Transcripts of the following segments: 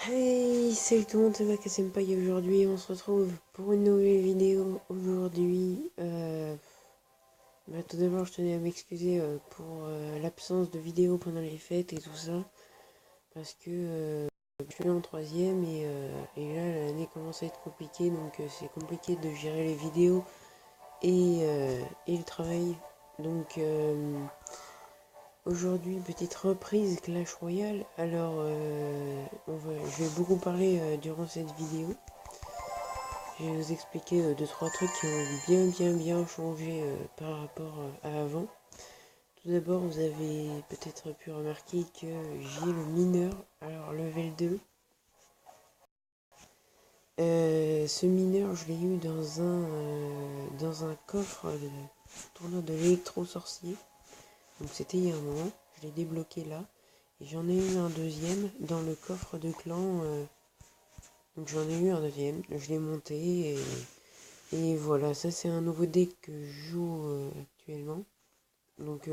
Hey, salut tout le monde, c'est Makasenpai et aujourd'hui on se retrouve pour une nouvelle vidéo. Aujourd'hui, tout d'abord je tenais à m'excuser pour l'absence de vidéo pendant les fêtes et tout ça. Parce que je suis en troisième et là l'année commence à être compliquée, donc c'est compliqué de gérer les vidéos et le travail. Donc aujourd'hui, petite reprise Clash Royale. Alors, je vais beaucoup parler durant cette vidéo. Je vais vous expliquer deux trois trucs qui ont bien changé par rapport à avant. Tout d'abord, vous avez peut-être pu remarquer que j'ai le mineur, alors level 2. Ce mineur, je l'ai eu dans un coffre de tournoi de l'électro-sorcier. Donc c'était il y a un moment, je l'ai débloqué là. Et j'en ai eu un deuxième dans le coffre de clan. Donc j'en ai eu un deuxième, je l'ai monté et voilà, ça c'est un nouveau deck que je joue actuellement. Donc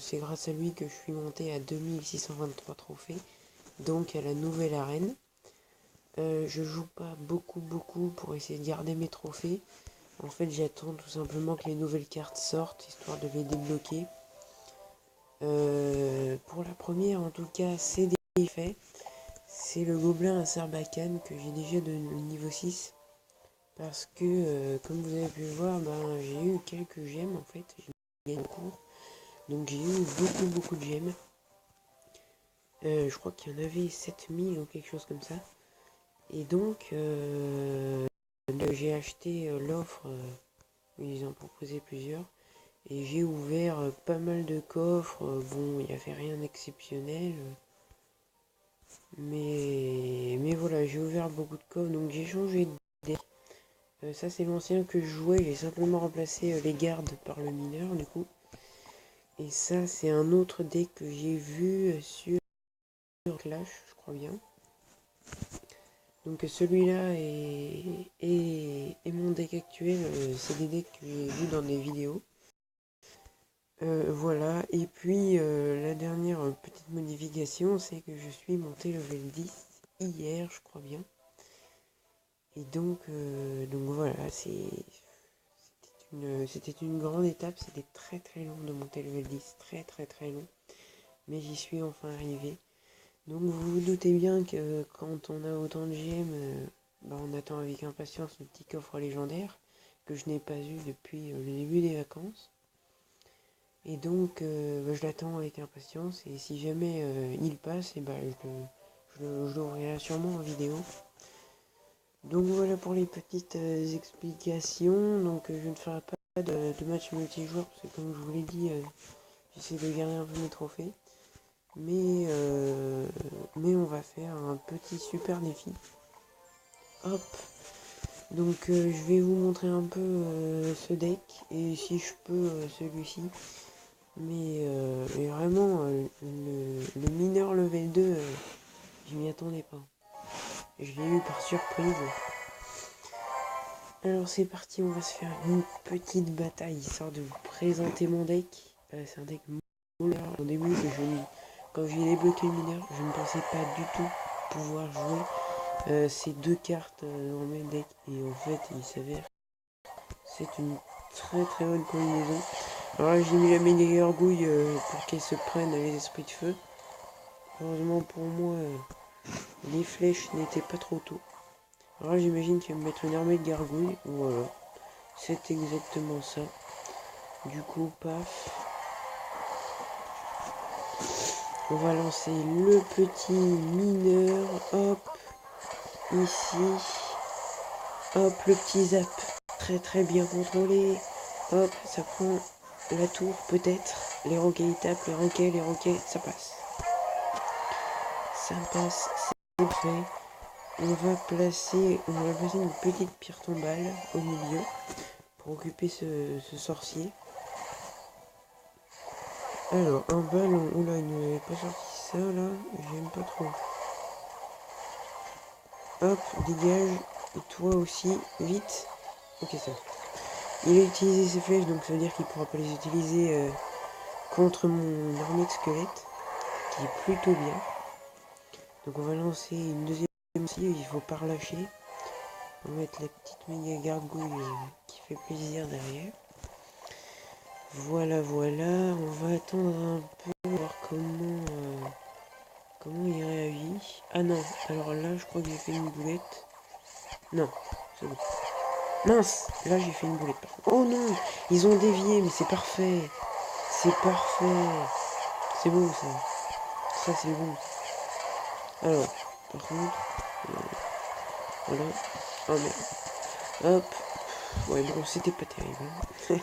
c'est grâce à lui que je suis monté à 2623 trophées, donc à la nouvelle arène. Je joue pas beaucoup pour essayer de garder mes trophées. En fait j'attends tout simplement que les nouvelles cartes sortent, histoire de les débloquer. Pour la première en tout cas c'est des faits. C'est le gobelin à Sarbacane que j'ai déjà de niveau 6. Parce que, comme vous avez pu le voir, j'ai eu quelques gemmes en fait. J'ai gagné le cours. Donc j'ai eu beaucoup de gemmes. Je crois qu'il y en avait 7000 ou quelque chose comme ça. Et donc, j'ai acheté l'offre. Ils en proposaient plusieurs. Et j'ai ouvert pas mal de coffres. Bon, il n'y avait rien d'exceptionnel. Mais voilà, j'ai ouvert beaucoup de coffres. Donc j'ai changé de deck. Ça c'est l'ancien que je jouais, j'ai simplement remplacé les gardes par le mineur du coup. Et ça c'est un autre deck que j'ai vu sur Clash, je crois bien. Donc celui-là est mon deck actuel, c'est des decks que j'ai vus dans des vidéos. Voilà, et puis la dernière petite modification, c'est que je suis monté level 10 hier, je crois bien. Et donc voilà, c'était une grande étape, c'était très long de monter level 10, très long, mais j'y suis enfin arrivé. Donc vous vous doutez bien que quand on a autant de gemmes, on attend avec impatience le petit coffre légendaire, que je n'ai pas eu depuis le début des vacances. Et donc je l'attends avec impatience, et si jamais il passe, je l'ouvrirai sûrement en vidéo. Donc voilà pour les petites explications. Donc je ne ferai pas de match multijoueur parce que comme je vous l'ai dit, j'essaie de garder un peu mes trophées. Mais on va faire un petit super défi. Hop. Donc je vais vous montrer un peu ce deck et si je peux celui-ci. Mais vraiment le mineur level 2, je m'y attendais pas. Je l'ai eu par surprise. Alors c'est parti, on va se faire une petite bataille histoire de vous présenter mon deck. C'est un deck mineur. Au début, quand j'ai débloqué le mineur, je ne pensais pas du tout pouvoir jouer ces deux cartes dans mes decks. Et en fait, il s'avère c'est une très bonne combinaison. Alors là, j'ai mis la mêlée gargouille pour qu'elle se prenne les esprits de feu. Heureusement pour moi, les flèches n'étaient pas trop tôt. Alors là, j'imagine qu'il va me mettre une armée de gargouilles. Voilà. C'est exactement ça. Du coup, paf. On va lancer le petit mineur. Hop. Ici. Hop, le petit zap. Très bien contrôlé. Hop, ça prend la tour peut-être. Les roquets, ils tapent. Les roquets, ça passe. Ça passe, c'est fait. On va placer une petite pierre tombale au milieu pour occuper ce sorcier. Alors, un ballon. Oula, il ne m'avait pas sorti ça là. J'aime pas trop. Hop, dégage. Et toi aussi, vite. Ok, ça. Il a utilisé ses flèches, donc ça veut dire qu'il pourra pas les utiliser contre mon armée de squelette, qui est plutôt bien. Donc on va lancer une deuxième aussi, il faut pas relâcher. On va mettre la petite méga gargouille qui fait plaisir derrière. Voilà, voilà. On va attendre un peu, voir comment il réagit. Ah non, alors là, je crois que j'ai fait une boulette. Non, c'est bon. Mince, là j'ai fait une boulette. Oh non, ils ont dévié, mais c'est parfait. C'est parfait. C'est beau ça. Ça c'est bon. Alors, par contre, voilà. Oh merde. Hop. Ouais, bon, c'était pas terrible. Hein.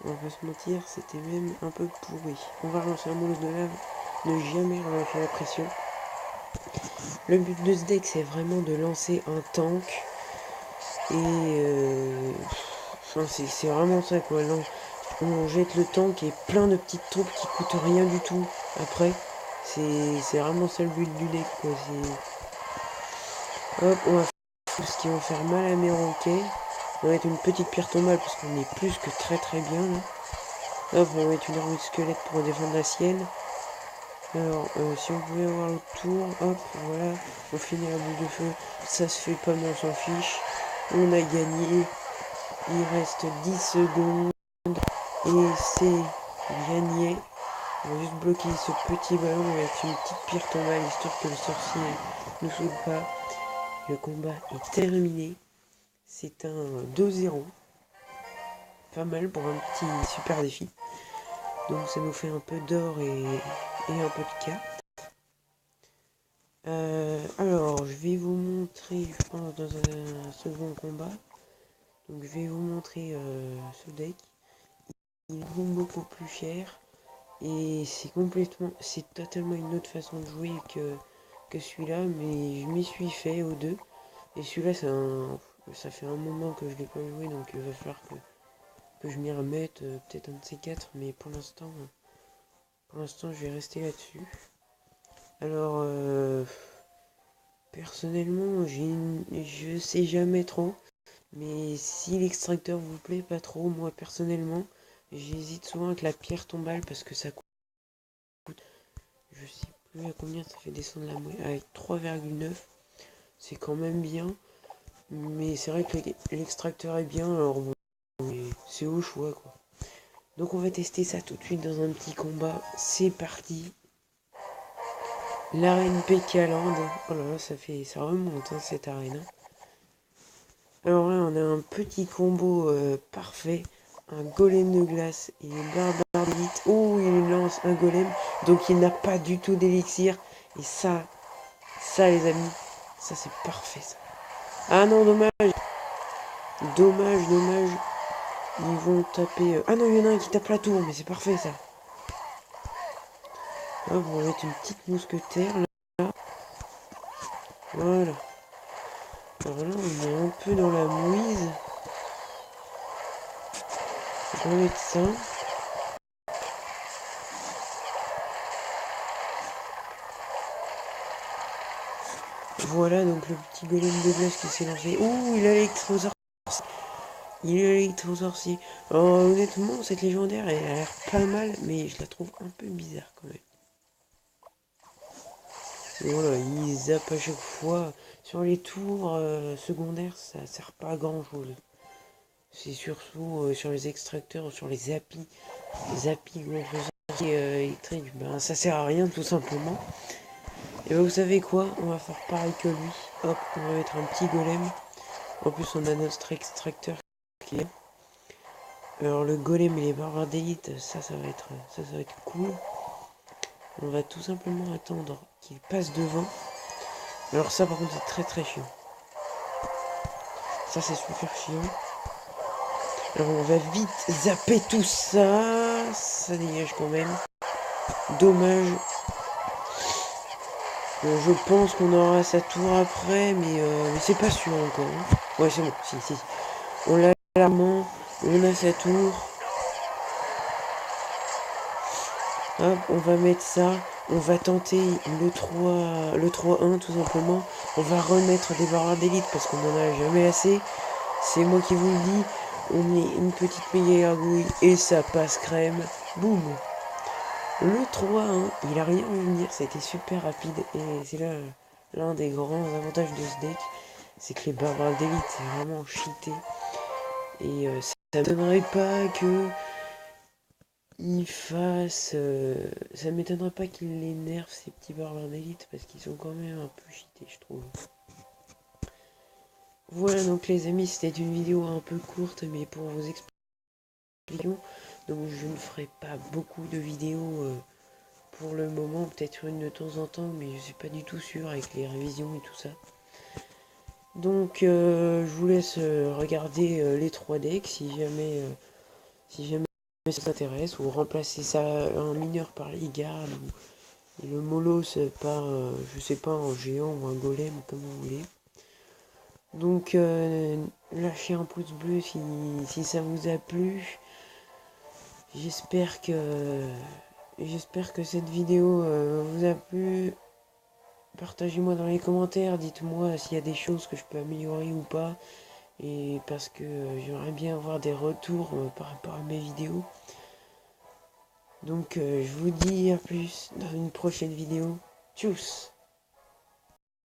On va pas se mentir, c'était même un peu pourri. On va relancer un molosse de lave. Ne jamais relâcher la pression. Le but de ce deck, c'est vraiment de lancer un tank. Et enfin, c'est vraiment ça quoi. Là, on jette le tank et plein de petites troupes qui coûtent rien du tout. Après, c'est vraiment ça le but du deck quoi. Hop, on va faire tout ce qui va faire mal à mes roquets. On va mettre une petite pierre tombale parce qu'on est plus que très très bien là. Hop, on va mettre une arme de squelette pour défendre la sienne. Alors, si on pouvait avoir le tour, hop, voilà, on finit la boule de feu. Ça se fait pas, mais on s'en fiche. On a gagné. Il reste 10 secondes. Et c'est gagné. On va juste bloquer ce petit ballon avec une petite pierre tombale, histoire que le sorcier ne saute pas. Le combat est terminé. C'est un 2-0. Pas mal pour un petit super défi. Donc ça nous fait un peu d'or et un peu de cartes. Alors, je vais vous montrer, je pense, dans un second combat. Donc je vais vous montrer ce deck. Il vaut beaucoup plus cher. Et c'est totalement une autre façon de jouer que celui-là. Mais je m'y suis fait aux deux. Et celui-là, ça fait un moment que je l'ai pas joué. Donc il va falloir que je m'y remette. Peut-être un de ces quatre. Mais pour l'instant, je vais rester là-dessus. Alors, personnellement, je sais jamais trop. Mais si l'extracteur vous plaît pas trop, moi personnellement, j'hésite souvent avec la pierre tombale parce que ça coûte, je sais plus à combien ça fait descendre la moyenne, avec 3,9, c'est quand même bien. Mais c'est vrai que l'extracteur est bien, alors bon, c'est au choix quoi. Donc on va tester ça tout de suite dans un petit combat. C'est parti. L'arène Pécaland. Oh là là, ça remonte hein, cette arène. Hein. Alors là, on a un petit combo parfait. Un golem de glace et une barbare d'élite. Oh, il lance un golem. Donc il n'a pas du tout d'élixir. Et ça les amis, ça c'est parfait ça. Ah non, dommage. Dommage. Ils vont taper... Ah non, il y en a un qui tape la tour, mais c'est parfait ça. Hop, on va mettre une petite mousquetaire là. Voilà. Alors là, on est un peu dans la mouise. On va mettre ça. Voilà donc le petit golem de glace qui s'est lancé. Ouh, il a l'électrosorcier. Il a l'électrosorcier. Alors honnêtement, cette légendaire, elle a l'air pas mal, mais je la trouve un peu bizarre quand même. Voilà, il zappe à chaque fois. Sur les tours secondaires, ça sert pas à grand chose. C'est surtout sur les extracteurs, sur les zappies. Zappie électrique, ben ça sert à rien tout simplement. Et ben, vous savez quoi, on va faire pareil que lui. Hop, on va mettre un petit golem. En plus on a notre extracteur qui est. Alors le golem et les barbares d'élite, ça va être cool. On va tout simplement attendre qu'il passe devant. Alors ça par contre c'est très très chiant. Ça c'est super chiant. Alors on va vite zapper tout ça. Ça dégage quand même. Dommage. Bon, je pense qu'on aura sa tour après, mais c'est pas sûr encore. Hein. Ouais c'est bon, si. On l'a largement, on a sa tour. Hop, on va mettre ça. On va tenter le 3-1 tout simplement. On va remettre des barbares d'élite parce qu'on n'en a jamais assez. C'est moi qui vous le dis. On met une petite méga gargouille et ça passe crème. Boum. Le 3-1, il a rien à venir, ça a été super rapide. Et c'est là l'un des grands avantages de ce deck, c'est que les barbares d'élite, c'est vraiment cheaté. Et ça m'étonnerait pas que il fasse... ça m'étonnerait pas qu'il les nerf, ces petits barbares d'élite, parce qu'ils sont quand même un peu cheatés, je trouve. Voilà donc les amis, c'était une vidéo un peu courte, mais pour vos explications. Donc je ne ferai pas beaucoup de vidéos pour le moment, peut-être une de temps en temps, mais je suis pas du tout sûr avec les révisions et tout ça. Donc je vous laisse regarder les 3 decks si jamais ça t'intéresse, ou remplacer ça un mineur par les gardes, ou le molos par je sais pas, un géant ou un golem, comme vous voulez. Donc lâchez un pouce bleu si ça vous a plu. J'espère que cette vidéo vous a plu. Partagez-moi dans les commentaires, dites-moi s'il y a des choses que je peux améliorer ou pas. Et parce que j'aimerais bien avoir des retours par rapport à mes vidéos. Donc je vous dis à plus dans une prochaine vidéo. Tchuss!